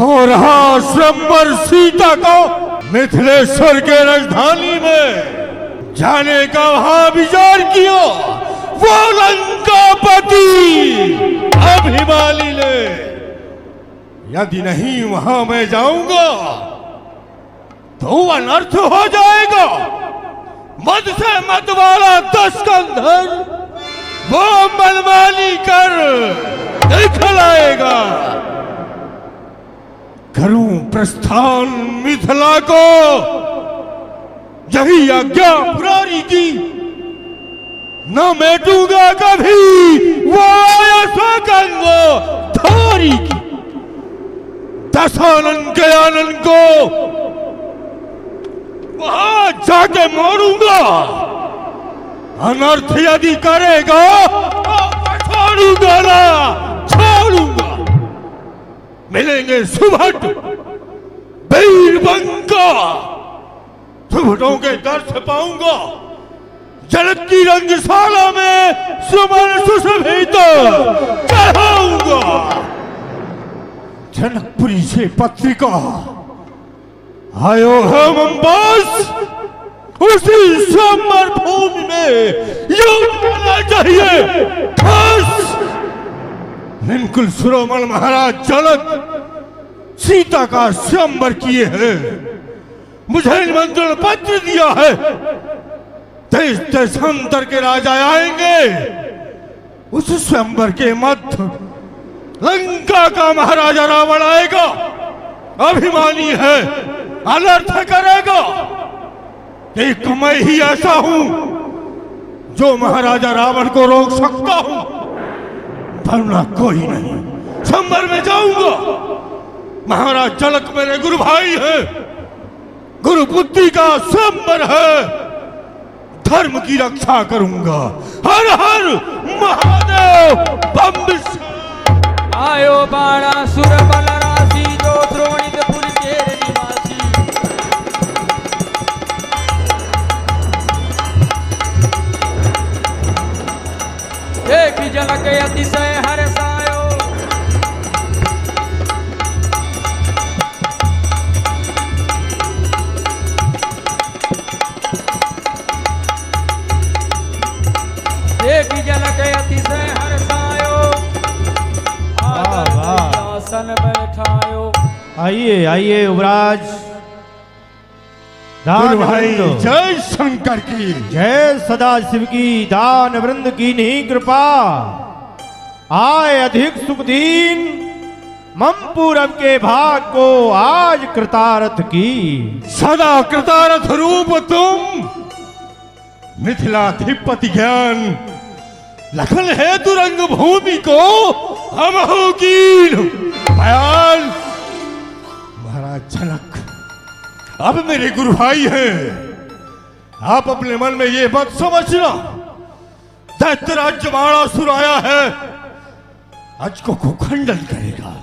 और हाँ, स्वयंवर सीता को मिथिलेश्वर के राजधानी में जाने का वहां विचार किया। वो लंकापति अभिमानी ने, यदि नहीं वहां मैं जाऊंगा तो अनर्थ हो जाएगा। मद से मत वाला 10 कंधर वो मनमानी कर दिखलाएगा। करूं प्रस्थान मिथिला को, यही आज्ञा पुरारी की। न मेटूंगा कभी वो आयसोगंग थोरी की। दशानन के आनंद को वहां जाके मोड़ूंगा। अनर्थ यदि करेगा तो छोड़ूंगा ना, छोड़ूंगा। मिलेंगे सुभट वीरबंका, सुभटों के दर्श पाऊंगा। जनक की रंगशाला में सुमन सुशोभित चढ़ाऊंगा। जनकपुरी से पत्रिका आयो है बस, उसी स्वयंवर भूमि में युद्ध होना चाहिए। बस निकुल शिरोमणि महाराज जनक सीता का स्वयंवर किए हैं। मुझे निमंत्रण पत्र दिया है। देश देशांतर के राजा आएंगे। उस स्वयंवर के मध्य लंका का महाराजा रावण आएगा। अभिमानी है, अनर्थ करेगा। एक मैं ही ऐसा हूं जो महाराजा रावण को रोक सकता हूं, वरना कोई नहीं। स्वयंवर में जाऊंगा। महाराज जनक मेरे गुरु भाई है, गुरु बुद्धि का स्वयंवर है। धर्म की रक्षा करूंगा। हर हर महादेव। बम विश्व आयो बाणासुर बल राशि, जो द्रोणित पुर के निवासी। एक झलक अतिशय हर्षायो, एक झलक अतिशय हर्षायो। आसन बैठायो। आइए आइए युवराज। दान भाई जय शंकर की जय, सदा शिव की दान वृंद की नहीं कृपा। आए अधिक सुख दीन, मम पूरब के भाग को आज कृतार्थ की। सदा कृतार्थ रूप तुम, मिथिलाधिपति ज्ञान। लखन है तुरंग भूमि को हम हो कीन बयान। महाराज जनक अब मेरे गुरु भाई हैं। आप अपने मन में ये मत समझना दैत्यराज बाणासुर आया है, आज को खंडन करेगा।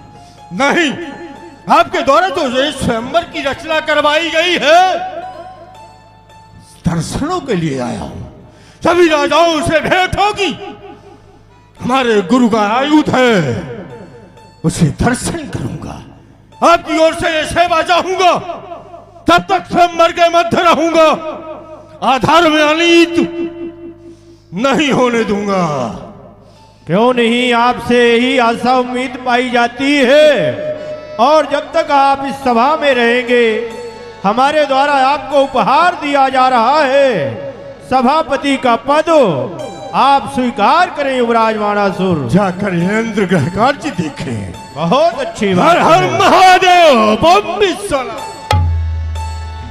नहीं, आपके द्वारा तो ये स्वयंवर की रचना करवाई गई है। दर्शनों के लिए आया हूं। सभी राजाओं से भेंट होगी। हमारे गुरु का आयुध है, उसे दर्शन करूंगा। आपकी ओर से ये सेवा चाहूंगा। तब तक स्वयंवर के मध्य रहूंगा। आधार में अनीत नहीं होने दूंगा। क्यों नहीं, आपसे ही आशा उम्मीद पाई जाती है। और जब तक आप इस सभा में रहेंगे, हमारे द्वारा आपको उपहार दिया जा रहा है, सभापति का पद। आप स्वीकार करें युवराज बाणासुर। जाकर इंद्र ग्रह कार्य देखें। बहुत अच्छी बात। हर हर महादेव। बम विश्व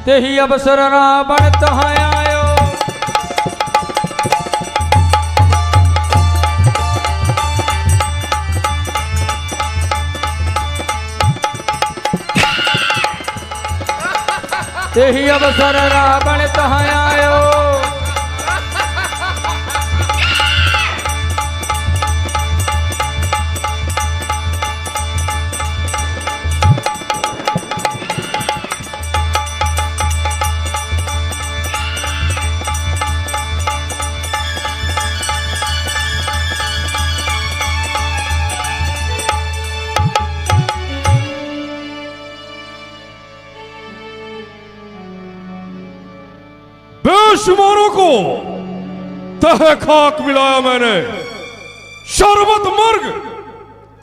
तेहि अवसर रावण तहाँ आयो। तेहि अवसर रावण तहाँ आयो। बेशुमारों को तहे खाक मिलाया मैंने, शरबत मर्ग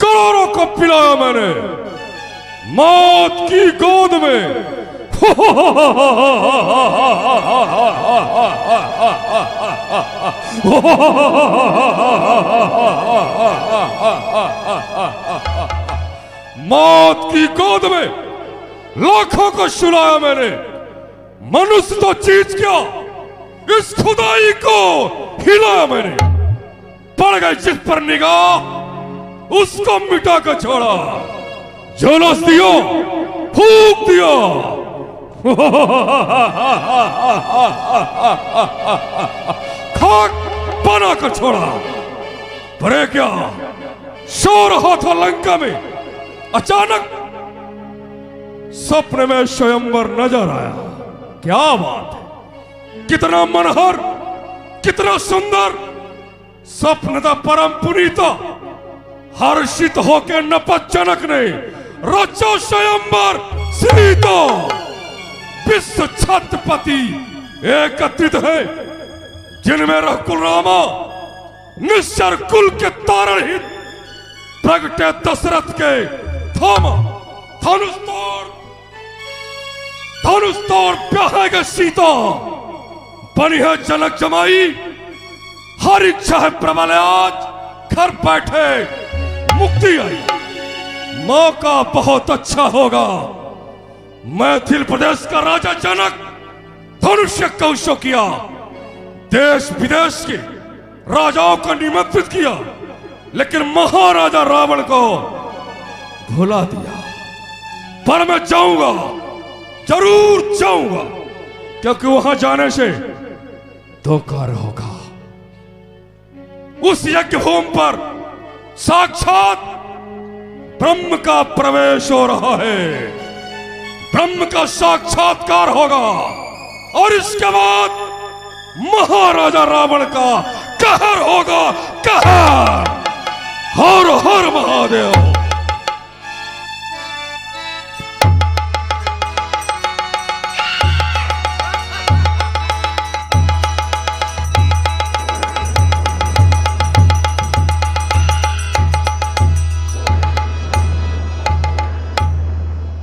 करोड़ों को पिलाया मैंने, मौत की गोद में मौत की गोद में लाखों को सुलाया मैंने। मनुष्य तो चीज क्या, इस खुदाई को हिलाया मैंने। पड़ गई जिस पर निगाह उसको मिटा कर छोड़ा, झोलस दियो फूक दिया। खाक बना कर छोड़ा। पर क्या सो रहा था लंका में, अचानक सपने में स्वयंवर नजर आया। क्या बात है, कितना मनोहर, कितना सुंदर सपन था परम पुनीता। हर्षित होकर नपत जनक ने रचो स्वयंवर सीता। विश्व छत्रपति एकत्रित है, जिनमें रघुकुल रामा निश्चर कुल के तारण हित प्रगटे दशरथ के थामा। धनुष तोड़ ब्याहेगा सीता, बनी है जनक जमाई। हर इच्छा है प्रबल, आज घर बैठे मुक्ति आई। मौका बहुत अच्छा होगा, मैथिल प्रदेश का राजा जनक धनुष्य कौशो किया। देश विदेश के राजाओं को निमंत्रित किया, लेकिन महाराजा रावण को भुला दिया। पर मैं जाऊंगा, जरूर जाऊंगा, क्योंकि वहां जाने से दो कार्य होगा। उस यज्ञ भूमि पर साक्षात ब्रह्म का प्रवेश हो रहा है, ब्रह्म का साक्षात्कार होगा। और इसके बाद महाराजा रावण का कहर होगा, कहर। हर हर महादेव।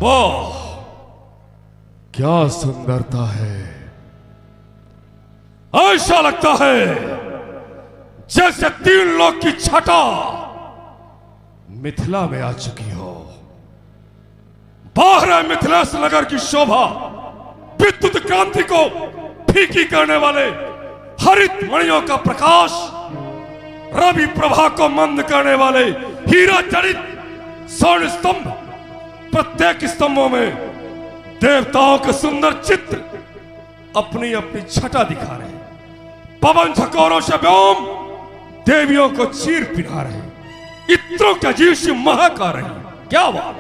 वाह, क्या सुंदरता है। ऐसा लगता है जैसे तीन लोक की छटा मिथिला में आ चुकी हो। बाहर है मिथिलेश नगर की शोभा, विद्युत क्रांति को फीकी करने वाले हरित मणियों का प्रकाश, रवि प्रभा को मंद करने वाले हीरा जड़ित स्वर्ण स्तंभ। प्रत्येक स्तंभों में देवताओं के सुंदर चित्र अपनी अपनी छटा दिखा रहे हैं। पवन झकोरों से व्योम देवियों को चीर पिना रहे हैं। इत्रों के जीव से महक आ रही है। क्या बात,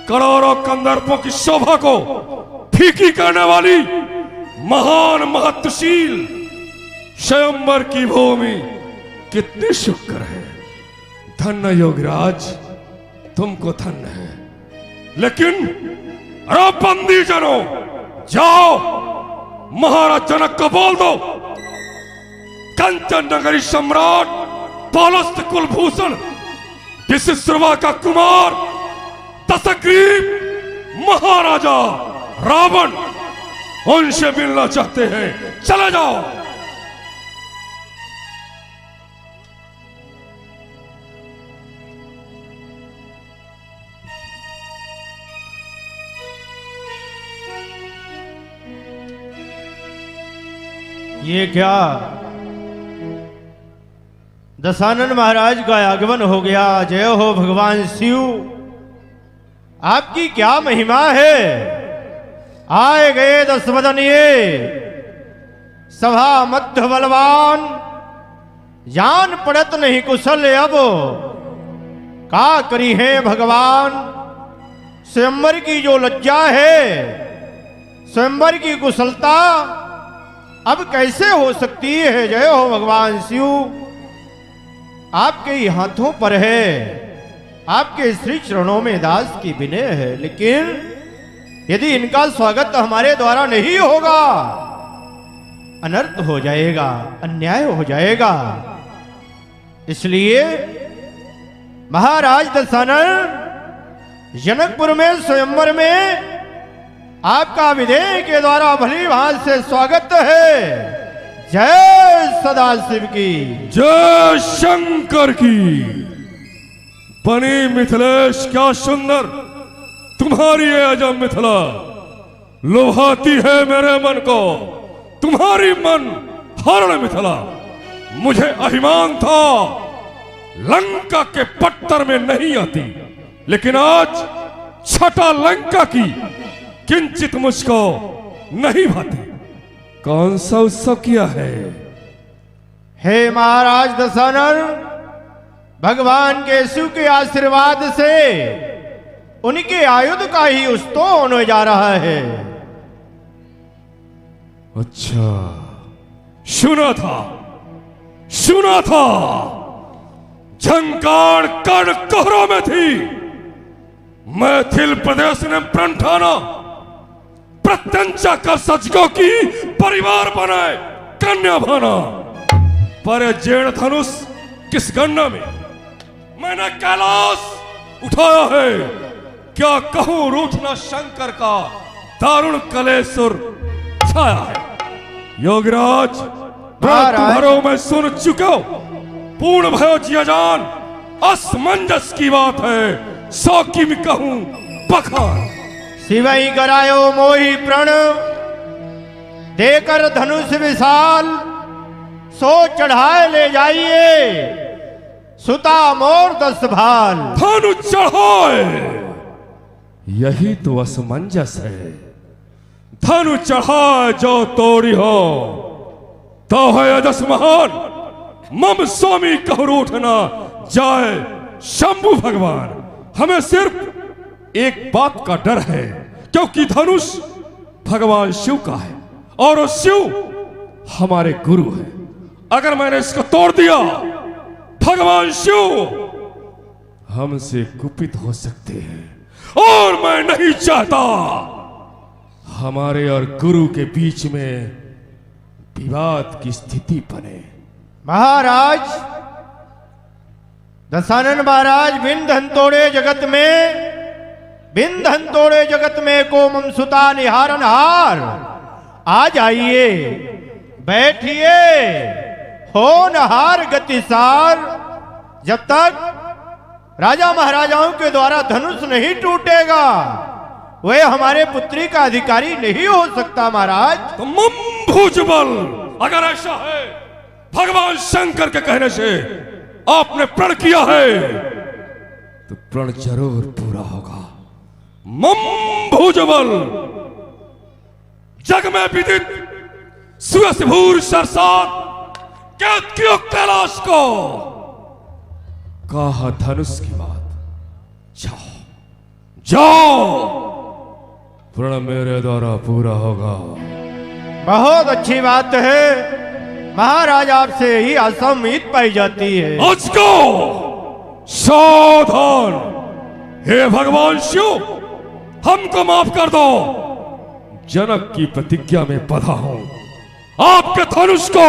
करोड़ों कंदर्पों की शोभा को फीकी करने वाली महान महत्वशील स्वयंवर की भूमि कितनी शुक्र है। धन्य योगराज, तुमको धन्य है। लेकिन अरे बंदी जनों, जाओ महाराज जनक को बोल दो, कंचन नगरी सम्राट पौलस्त कुलभूषण विशिश्रवा का कुमार दशग्रीव महाराजा रावण उनसे मिलना चाहते हैं। चले जाओ। ये क्या, दशानन महाराज का आगमन हो गया। जय हो भगवान शिव, आपकी क्या महिमा है। आए गए दशवदनीय सभा मध्य बलवान, जान पड़त नहीं कुशल अब का करी है भगवान। स्वयंवर की जो लज्जा है, स्वयंवर की कुशलता अब कैसे हो सकती है। जय हो भगवान शिव, आपके ही हाथों पर है, आपके श्री चरणों में दास की विनय है। लेकिन यदि इनका स्वागत हमारे द्वारा नहीं होगा अनर्थ हो जाएगा, अन्याय हो जाएगा। इसलिए महाराज दशानन जनकपुर में स्वयंवर में आपका विधेय के द्वारा भली भांति से स्वागत है। जय सदाशिव की। जय शंकर की। बनी मिथिलेश क्या सुंदर तुम्हारी ये अजब मिथिला, लुभाती है मेरे मन को तुम्हारी मन हरण मिथिला। मुझे अभिमान था लंका के पत्थर में नहीं आती, लेकिन आज छटा लंका की किंचित मुझको नहीं भाती। कौन सा उत्सव किया है? हे महाराज दशानन, भगवान के शिव के आशीर्वाद से उनके आयुध का ही उत्सव होने जा रहा है। अच्छा, सुना था झंकार कण कोहरों में थी। मैथिल प्रदेश ने प्रणठाना प्रत्यंचा कर सचको की परिवार बनाए कन्या भाना। पर जेड़ धनुष किस गन्ना में मैंने कैलाश उठाया है। क्या कहूं रूठना शंकर का दारुण कलेसुर छाया है। योगराज तुम्हारों में सुन चुका हूं, पूर्ण भयो जिया जान असमंजस की बात है। सौ की में कहूं बखान। शिवई करायो मोहि प्रण, देकर धनुष विशाल, सो चढ़ाए ले जाइए सुता मोर 10 भाल। धनु चढ़ाए, यही तो असमंजस है। धनु चढ़ाए जो तोड़ी हो तो है अजस महान। मम स्वामी कहु रूठना जाए शंभु भगवान। हमें सिर्फ एक बात का डर है, क्योंकि धनुष भगवान शिव का है और शिव हमारे गुरु है। अगर मैंने इसको तोड़ दिया, भगवान शिव हमसे कुपित हो सकते हैं और मैं नहीं चाहता हमारे और गुरु के बीच में विवाद की स्थिति बने। महाराज दशानन महाराज, बिन धन तोड़े जगत में, बिन धन तोड़े जगत में को मम सुता निहारन हार। आ जाइए, बैठिए, हो नहार गतिसार। जब तक राजा महाराजाओं के द्वारा धनुष नहीं टूटेगा, वह हमारे पुत्री का अधिकारी नहीं हो सकता। महाराज तो मम भुजबल, अगर ऐसा है भगवान शंकर के कहने से आपने प्रण किया है, तो प्रण जरूर पूरा होगा। मम भुजबल, जग में विदित सुयसभूर सरसात कैद कियो कैलाश को। कहा धनुष की बात, जाओ जाओ, प्रण मेरे द्वारा पूरा होगा। बहुत अच्छी बात है महाराज, आपसे ही आशा उम्मीद पाई जाती है। आज को सावधान, हे भगवान शिव हमको माफ कर दो। जनक की प्रतिज्ञा में बधा हूं, आपके धनुष को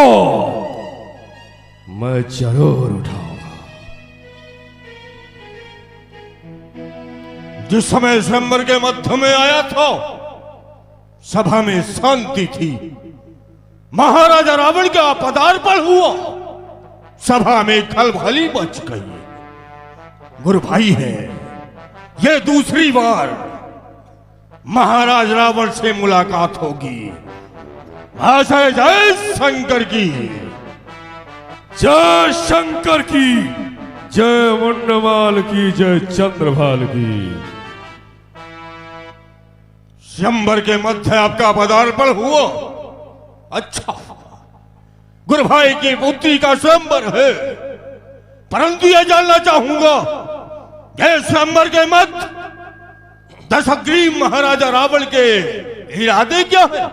मैं जरूर उठाऊंगा। जिस समय स्वयंवर के मध्य में आया था, सभा में शांति थी। महाराजा रावण का पदार्पण हुआ, सभा में खलबली मच गई। गुरु भाई है, यह दूसरी बार महाराज रावण से मुलाकात होगी। जय जय शंकर की। जय शंकर की, जय मुंडमाल की, जय चंद्रभाल की। स्वयंवर के मध्य आपका पदार्पण हुआ। अच्छा, गुरु भाई की पुत्री का स्वयंवर है, परंतु यह जानना चाहूंगा, यह स्वयंवर के मध्य दशग्रीव महाराजा रावण के इरादे क्या है?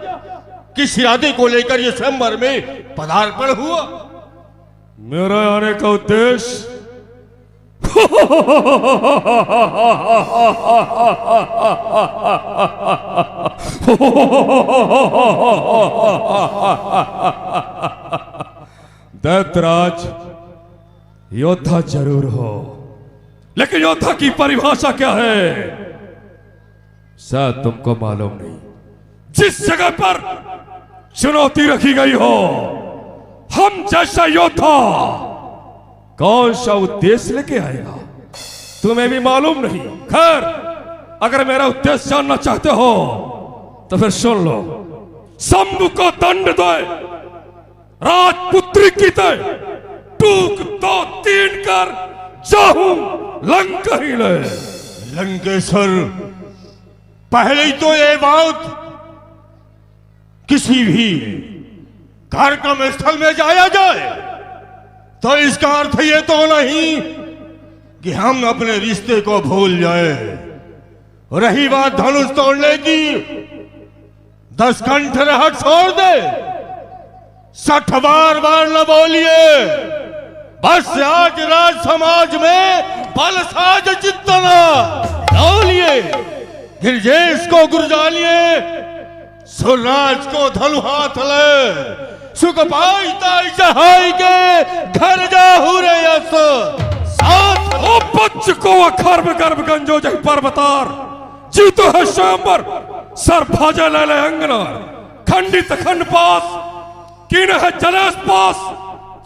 किस इरादे को लेकर यह स्वयंवर में पदार्पण हुआ? मेरा आने का उद्देश्य दैत्यराज योद्धा जरूर हो, लेकिन योद्धा की परिभाषा क्या है शायद तुमको मालूम नहीं। जिस जगह पर चुनौती रखी गई हो, हम जैसा योद्धा कौन सा उद्देश्य लेके आएगा तुम्हें भी मालूम नहीं। खैर, अगर मेरा उद्देश्य जानना चाहते हो तो फिर सुन लो। शंभु को दंड दे, राजपुत्री की दे, टूक 2-3 कर जाहूं लंका ही ले। लंकेश्वर, पहले ही तो ये बात किसी भी कार्यक्रम स्थल में जाया जाए तो इसका अर्थ ये तो नहीं कि हम अपने रिश्ते को भूल जाए। रही बात धनुष तोड़ने की, 10 कंठ रहट छोड़ दे, 60 बार न बोलिए। बस आज राज समाज में बल साज चित्तना डालिए, गिरजेश को गुरजालिए, सुरराज को धनु हाथ ले, सुख पाई ताई चढ़ाई के घर जाहू रे यस साथ। ओ बच्च को अखर्ब गर्भ गंजो जय पर्वतार, जीतो है स्वयंवर सर भाजा ले ले अंगनार। खंडित खंड पास कीन है जलेस पास,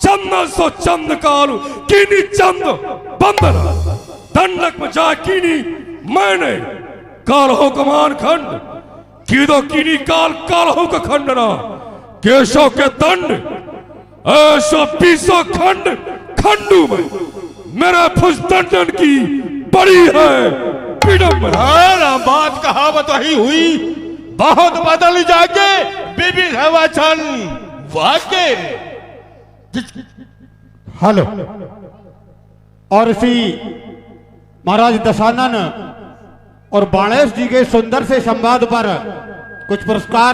चंदन सो चंद कालू कीनी चंद बंदन। दंडक में जा कीनी मैंने काल हो कमान खंड, कीदो कीनी काल काल हो का खंडना। केशव के दंड ऐसा 20 खंड खंडू में, मेरा फुसदंडन की बड़ी है विडंबना। बात कहावत वही हुई, बहुत बदल जाके विविध वचन वाक्य। हेलो। और इसी महाराज दशानन और बाणेश जी के सुंदर से संवाद पर कुछ पुरस्कार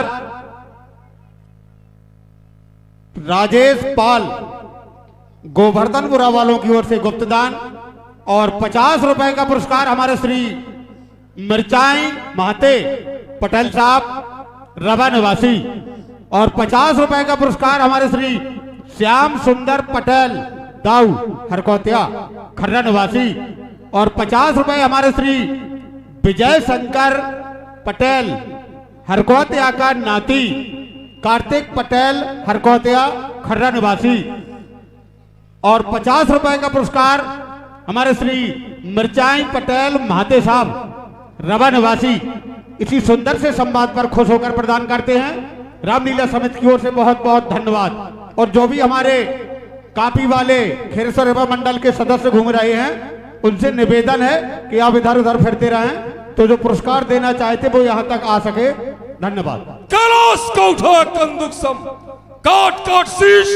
राजेश पाल गोवर्धनपुरा वालों की ओर से गुप्तदान, और 50 रुपए का पुरस्कार हमारे श्री मिर्चाई महाते पटेल साहब रवा निवासी, और 50 रुपए का पुरस्कार हमारे श्री श्याम सुंदर पटेल दाऊ हरकोतिया खर्रा निवासी, और 50 रुपए हमारे श्री विजय शंकर पटेल हरकोतिया का नाती कार्तिक पटेल हरकोतिया खर्रा निवासी, और 50 रुपए का पुरस्कार हमारे श्री मिर्चाई पटेल महाते साहब रवा निवासी इसी सुंदर से संवाद पर खुश होकर प्रदान करते हैं। रामलीला समिति की ओर से बहुत बहुत धन्यवाद। और जो भी हमारे कापी वाले खेरेश्वर सेवा मंडल के सदस्य घूम रहे हैं, उनसे निवेदन है कि आप इधर उधर फिरते रहें, तो जो पुरस्कार देना चाहते वो यहाँ तक आ सके। धन्यवाद। कैलाश को उठा कंदुक सम, काट काट शीश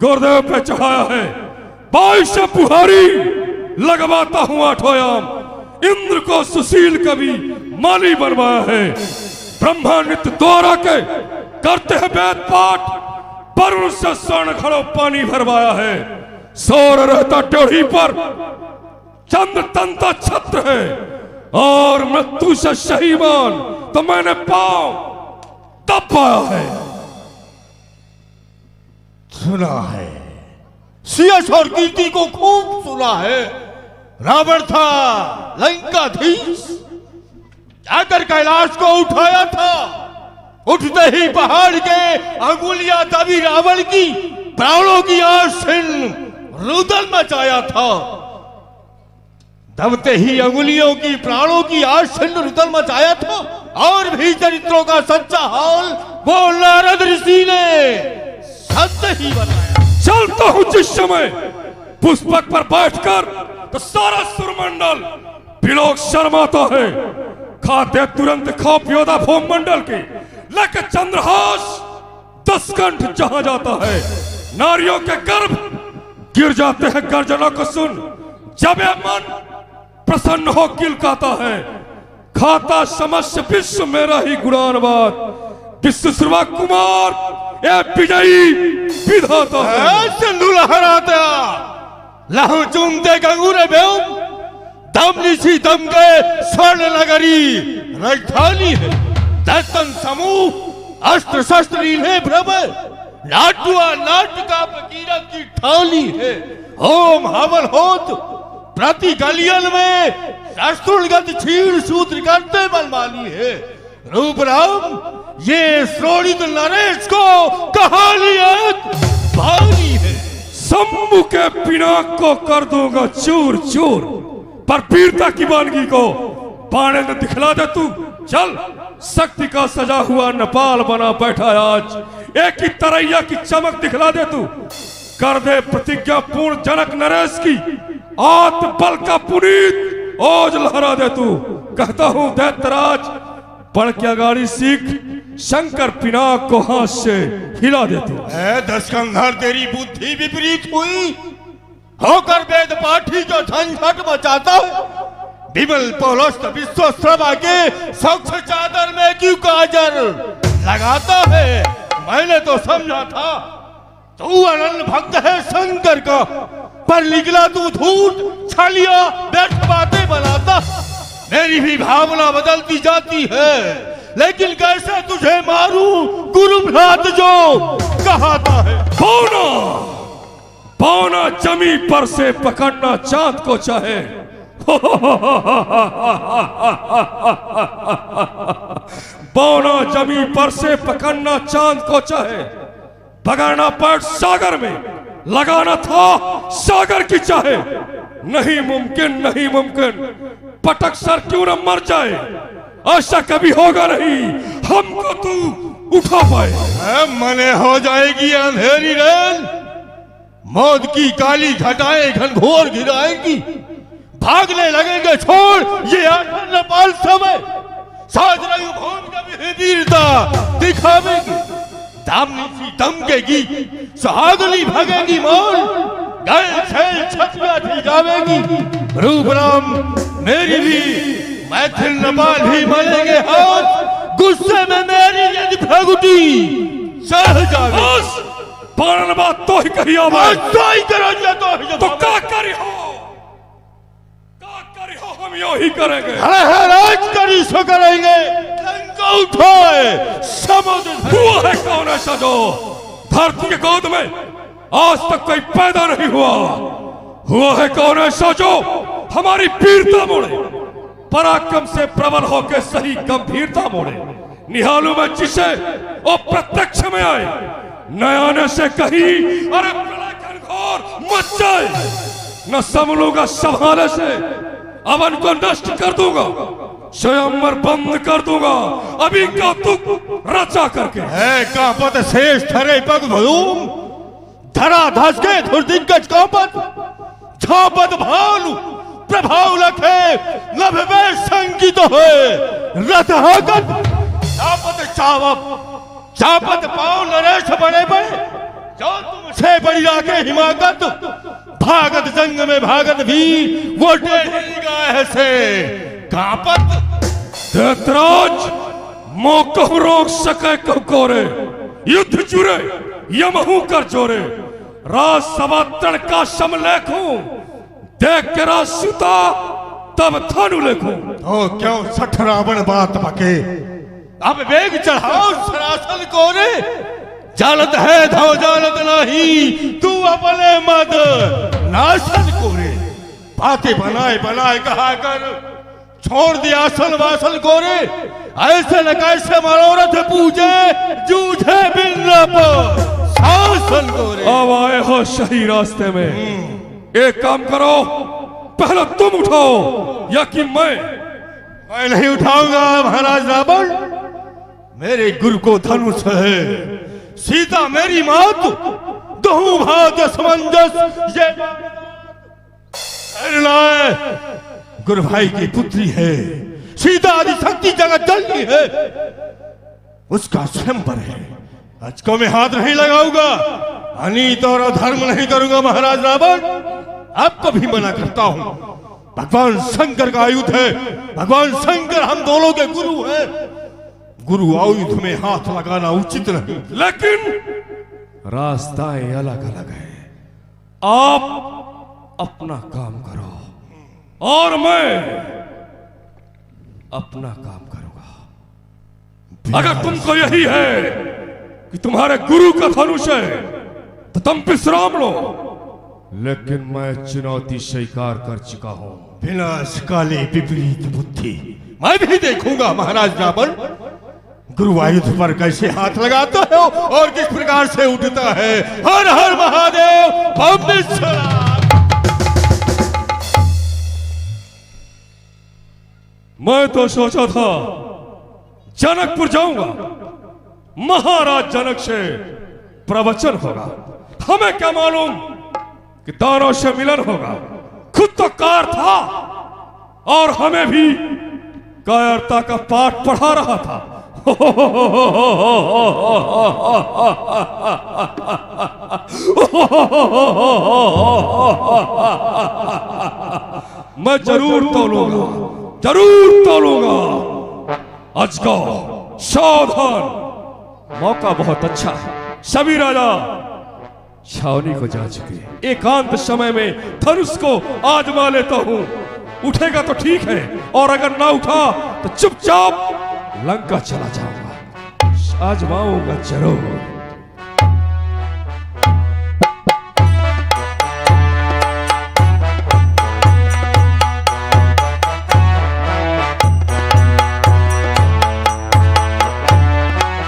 गुरुदेव पे चढ़ाया है। 22 पुहारी लगवाता हूं 8 याम, इंद्र को सुशील कवि माली बनवाया है। ब्रह्मा नित्य द्वारा के करते हैं वेद पाठ, वरुण से स्वर्ण घड़ों पानी भरवाया है। सौर रहता ड्योढ़ी पर, चंद्र तंता छत्र है, और मृत्यु से शहीमान तो मैंने पांव तब पाया है। सुना है, सियस और कीर्ति को खूब सुना है। रावण था लंकाधीश, जाकर कैलाश को उठाया था। उठते ही पहाड़ के अंगुलियां दबी रावण की प्राणों की आशीन रुदल मचाया था। दबते ही अंगुलियों की प्राणों की आशीन रुदल मचाया था। और भी चरित्रों का सच्चा हाल वो नारद ऋषि ने सत्य ही बताया। चलता हूं जिस समय पुष्पक पर बैठकर, तो सारा सुरमंडल बिलोक शर्माता है। खाते तुरंत खाप योदा भूमंडल के, लेके चंद्रहास 10 कंठ जहां जाता है। नारियों के गर्भ गिर जाते हैं गर्जना को सुन, जब यह मन प्रसन्न हो किलकाता है। खाता समस्त विश्व मेरा ही गुणानुवाद, विश्व श्रवा कुमार ये विजयी विधाता है। सिंधु लहराता लहू चूमते गंगूरे बेऊं, दम निशी दम के स्वर्ण नगरी राजधानी है। दर्शन समूह अस्त्र शस्त्र इन्हें भ्रमर नाटुआ नाटका फकीरत की ठानी है। होम हवन होत प्रति गलियन में शस्त्रगत छीण सूत्र करते मनमानी है। रूप राम ये श्रोणित नरेश को कहानी भारी है। शंभू के पिनाक को कर दूंगा चूर चूर, पर वीरता की वानगी को बाणे में दिखला दे तू। चल, शक्ति का सजा हुआ नेपाल बना बैठा आज, एक ही तरैया की चमक दिखला दे तू। कर दे प्रतिज्ञा पूर्ण जनक नरेश की, आत्म बल का पुनीत ओज लहरा दे तू। कहता हूं दैत्यराज, बढ़ के अगाड़ी सीख, शंकर पिनाक को हाथ से हिला दे तू। दशकंधर तेरी बुद्धि विपरीत हुई, होकर वेद पाठी जो झंझट मचाता है। विमल पौलस्त विश्व श्रवा के सख्त चादर में क्यों काजर लगाता है। मैंने तो समझा था तू अनन्य भक्त है शंकर का, पर निकला तू धूर्त छलिया बैठ बातें बनाता। मेरी भी भावना बदलती जाती है, लेकिन कैसे तुझे मारूं गुरु भ्रात जो कहता है। पौना पौना जमी पर से पकड़ना चांद को चाहे, पौना जमी पर से पकड़ना चांद को चाहे। भगाना पड़ सागर में, लगाना था सागर की चाहे। नहीं मुमकिन नहीं मुमकिन, पटक सर क्यों न मर जाए, ऐसा कभी होगा नहीं हमको तू उठा पाए। मने हो जाएगी अंधेरी रेल, मौत की काली घटाएं घनघोर गिराएंगी। भागने लगेंगे छोड़ ये नेपाल समय, साज रही भूमि का वीरता दिखावेगी। दामनी सी दमकेगी, सुहागनी भगेगी मौन, गए छेल छतिया थी जावेगी। रूप राम मेरी भी मैथिल नेपाल भी मलेंगे हाथ, गुस्से में मेरी यदि भगुटी सह जावे। पारण बात तो ही कही तो ही करो तो क्या करी हो, हम यो ही करेंगे। राज करी सो करेंगे, लंका उठाए समुद्र। हुआ है कौन ऐसा जो धरती के गोद में आज तक कोई पैदा नहीं हुआ। हुआ है कौन ऐसा जो हमारी वीरता मोड़े, पराक्रम से प्रबल होकर सही गंभीरता मोड़े। निहालू में जिसे और प्रत्यक्ष में आए, नयाने से कहीं अरे प्रलय घोर मच जाए। न संभलूंगा संभाले से, अवन को नष्ट कर दूंगा, स्वयंवर बंद कर दूंगा अभी कौतुक रचा करके। है कांपत शेष थरे पग भूम, धरा धस के धुर्दिग्गज कांपत, झापत भालू प्रभाव लखे नभवे संकित है। रथ हाकत चापत चावप चापत पाव नरेश बड़े बड़े, जो तुमसे बड़ी राके हिमाकत। भागत जंग में भागत भी वो टेढ़ी गाय से कांपत। दैत्यराज मोह रोक सके कब कोरे, युद्ध जुरे यमहू कर जोरे। राज सभा तड़का शम लेखूं, देख के राज सुता तब थानु लेखूं। तो क्यों सठ रावण बात बके, अब वेग चढ़ाओ सरासन कोरे। जालत है धो जालत नहीं, तू अपने मद नाशन कोरे। बातें बनाए बनाए कहा कर, छोड़ दिया आसन वासन कोरे। ऐसे न कैसे मनोरथ पूजे, जूझे बिन शासन कोरे। अब आए हो सही रास्ते में, एक काम करो, पहले तुम उठाओ या कि मैं नहीं उठाऊंगा महाराज रावण। मेरे गुरु को धनुष है, सीता मेरी मात, दहु भात समंजस ये गुरु भाई की पुत्री है। सीता आदि शक्ति जगत जननी है, उसका स्वयंवर है। अचको में हाथ नहीं लगाऊंगा, अनीत और अधर्म नहीं करूंगा महाराज रावण। आपको भी मना करता हूं, भगवान शंकर का आयुध है। भगवान शंकर हम दोनों के गुरु हैं। गुरु आयुध में हाथ लगाना उचित नहीं। लेकिन रास्ताएं अलग अलग हैं। आप अपना काम करो और मैं अपना काम करूंगा। अगर तुमको यही है कि तुम्हारे गुरु का धनुष है तो तुम विश्राम लो, लेकिन मैं चुनौती स्वीकार कर चुका हूं। विनाश काले विपरीत बुद्धि, मैं भी देखूंगा महाराज रावण गुरु आयुध पर कैसे हाथ लगाता है और किस प्रकार से उठता है। हर हर महादेव, भव्य सलाम। मैं तो सोचा था जनकपुर जाऊंगा, महाराज जनक से प्रवचन होगा, हमें क्या मालूम कि दानव से मिलन होगा। खुद तो कार था और हमें भी कायरता का पाठ पढ़ा रहा था। मैं जरूर तोलूंगा, जरूर तोलूंगा। अजगर सावधान, मौका बहुत अच्छा है। सभी राजा छावनी को जा चुके, एकांत समय में धनुष को आजमा लेता हूं। उठेगा तो ठीक है, और अगर ना उठा तो चुपचाप लंका चला जाऊंगा। आजमाऊंगा जरूर।